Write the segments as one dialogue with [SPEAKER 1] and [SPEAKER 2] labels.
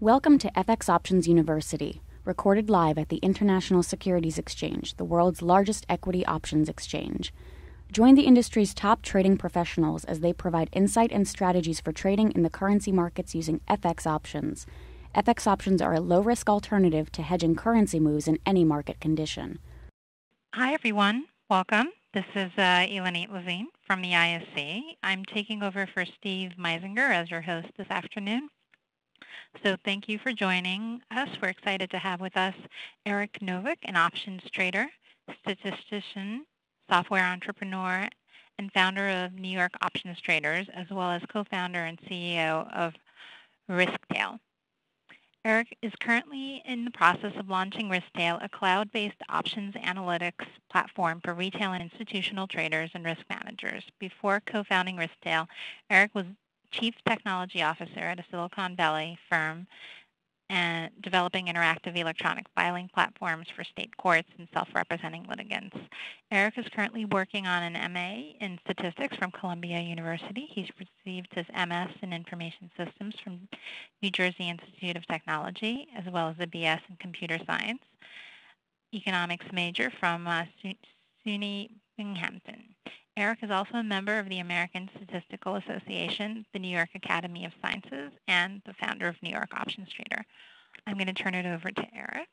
[SPEAKER 1] Welcome to FX Options University, recorded live at the International Securities Exchange, the world's largest equity options exchange. Join the industry's top trading professionals as they provide insight and strategies for trading in the currency markets using FX options. FX options are a low-risk alternative to hedging currency moves in any market condition.
[SPEAKER 2] Hi, everyone. Welcome. This is Elenite Levine from the ISC. I'm taking over for Steve Meisinger as your host this afternoon. So thank you for joining us. We're excited to have with us Eric Novik, an options trader, statistician, software entrepreneur, and founder of New York Options Traders, as well as co-founder and CEO of Volatile. Eric is currently in the process of launching Volatile, a cloud-based options analytics platform for retail and institutional traders and risk managers. Before co-founding Volatile, Eric was Chief Technology Officer at a Silicon Valley firm and developing interactive electronic filing platforms for state courts and self-representing litigants. Eric is currently working on an MA in statistics from Columbia University. He's received his MS in information systems from New Jersey Institute of Technology, as well as a BS in computer science, economics major from SUNY Binghamton. Eric is also a member of the American Statistical Association, the New York Academy of Sciences, and the founder of New York Options Trader. I'm going to turn it over to Eric.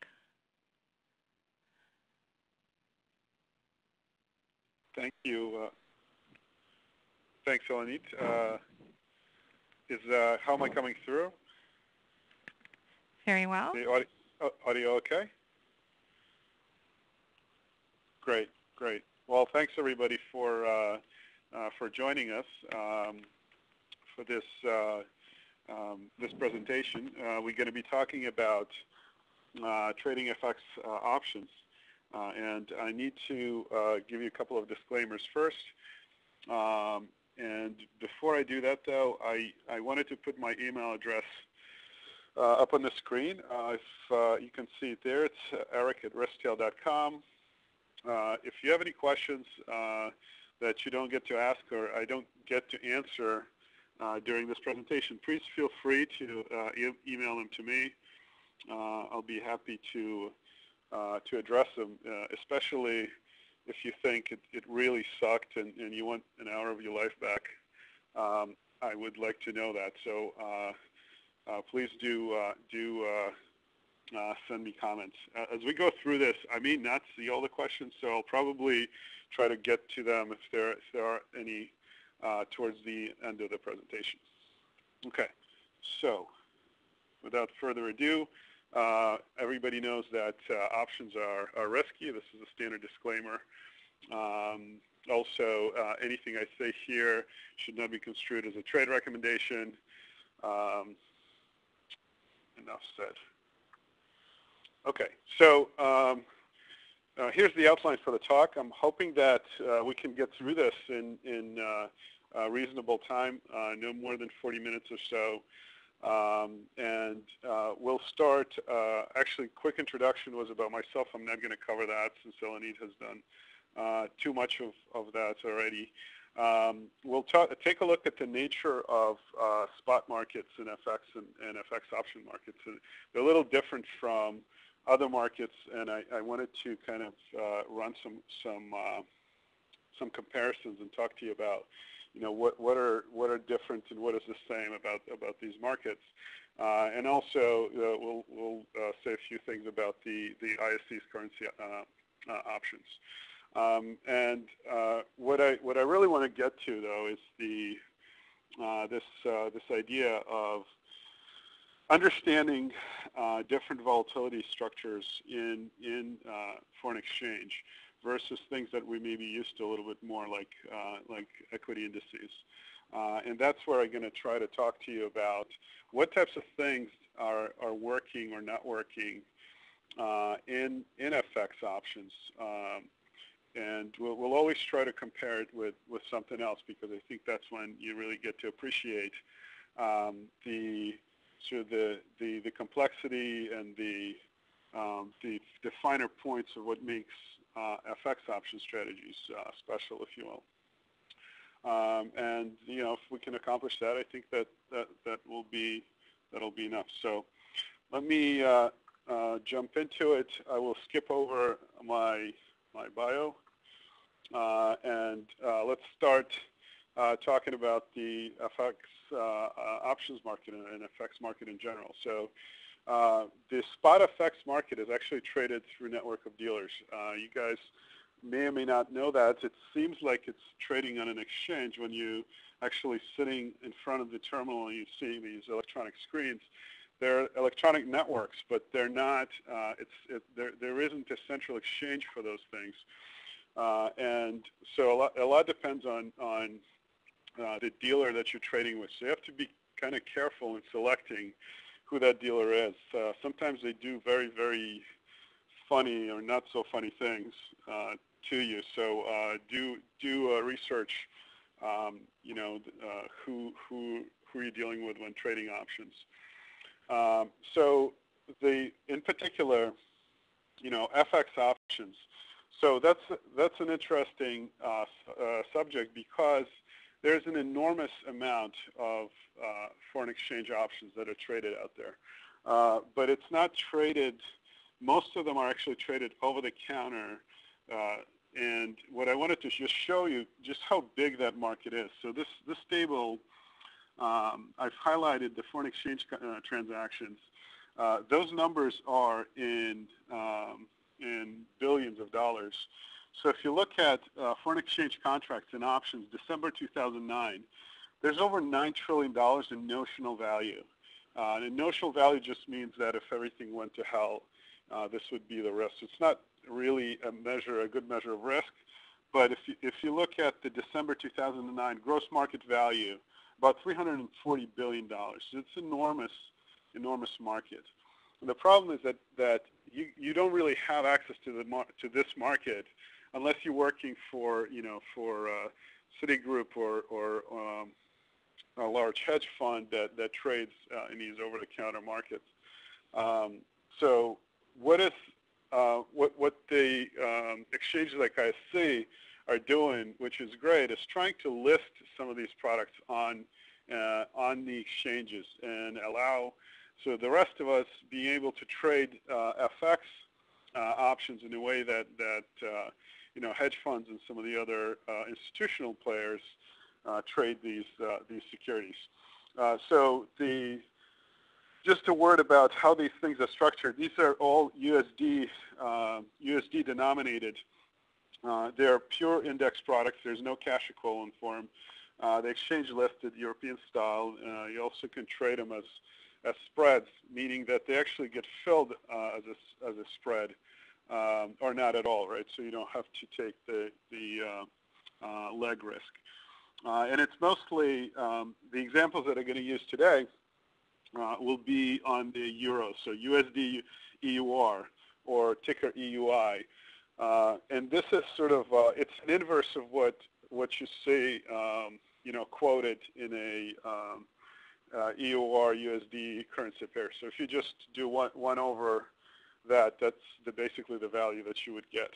[SPEAKER 3] Thank you. Thanks, Elenite. How am I coming through?
[SPEAKER 2] Very well.
[SPEAKER 3] The audio okay? Great, great. Well, thanks everybody for joining us for this this presentation. We're going to be talking about trading FX options, and I need to give you a couple of disclaimers first. And before I do that, though, I wanted to put my email address up on the screen. If you can see it there, it's eric@volatile.com. If you have any questions that you don't get to ask or I don't get to answer during this presentation, please feel free to email them to me. I'll be happy to address them, especially if you think it really sucked and you want an hour of your life back. I would like to know that. So please do send me comments. As we go through this, I may not see all the questions, so I'll probably try to get to them if there are any towards the end of the presentation. Okay, so without further ado, everybody knows that options are risky. This is a standard disclaimer. Also, anything I say here should not be construed as a trade recommendation. Enough said. Okay, so here's the outline for the talk. I'm hoping that we can get through this in a reasonable time, no more than 40 minutes or so. And we'll start, actually, quick introduction was about myself. I'm not going to cover that since Elenite has done too much of that already. We'll take a look at the nature of spot markets in FX and FX option markets. They're a little different from other markets, and I wanted to kind of run some comparisons and talk to you about, you know, what are different and what is the same about these markets, and also we'll say a few things about the ISC's currency options. And what I really want to get to, though, is this idea of understanding different volatility structures in foreign exchange versus things that we may be used to a little bit more, like equity indices. And that's where I'm going to try to talk to you about what types of things are working or not working in FX options. And we'll always try to compare it with something else, because I think that's when you really get to appreciate the complexity and the finer points of what makes FX option strategies special, if you will. And you know, if we can accomplish that, I think that'll be enough. So let me jump into it. I will skip over my bio, and let's start talking about the FX options market and FX market in general. So the spot FX market is actually traded through a network of dealers. You guys may or may not know that. It seems like it's trading on an exchange when you actually sitting in front of the terminal and you see these electronic screens. They're electronic networks, but they're not. There isn't a central exchange for those things, and so a lot depends on the dealer that you're trading with. So you have to be kind of careful in selecting who that dealer is. Sometimes they do very, very funny or not so funny things to you. So do research. Who are you dealing with when trading options? So in particular, FX options. So that's an interesting subject because there's an enormous amount of foreign exchange options that are traded out there, but it's not traded. Most of them are actually traded over the counter. And what I wanted to just show you just how big that market is. So this table, I've highlighted the foreign exchange transactions. Those numbers are in billions of dollars. So if you look at foreign exchange contracts and options, December 2009, there's over $9 trillion in notional value. And notional value just means that if everything went to hell, this would be the risk. It's not really a good measure of risk, but if you look at the December 2009 gross market value, about $340 billion. So it's enormous market. And the problem is that you don't really have access to this market unless you're working for Citigroup or a large hedge fund that trades in these over-the-counter markets. So what the exchanges like ISC are doing, which is great, is trying to list some of these products on the exchanges and allow so the rest of us being able to trade FX options in a way that hedge funds and some of the other institutional players trade these securities. So just a word about how these things are structured. These are all USD denominated. They're pure index products. There's no cash equivalent for them. The exchange listed European style. You also can trade them as spreads, meaning that they actually get filled as a spread, or not at all, right? So you don't have to take the leg risk. And it's mostly the examples that I'm going to use today will be on the euro, so USD EUR or ticker EUI. And this is sort of it's an inverse of what you see quoted in a EUR USD currency pair. So if you just do one over that, that's basically the value that you would get.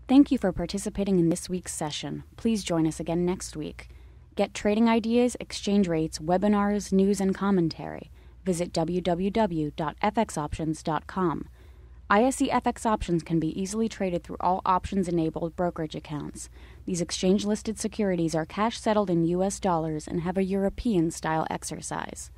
[SPEAKER 1] Thank you for participating in this week's session. Please join us again next week. Get trading ideas, exchange rates, webinars, news, and commentary. Visit www.fxoptions.com. ISE FX options can be easily traded through all options-enabled brokerage accounts. These exchange-listed securities are cash-settled in U.S. dollars and have a European-style exercise.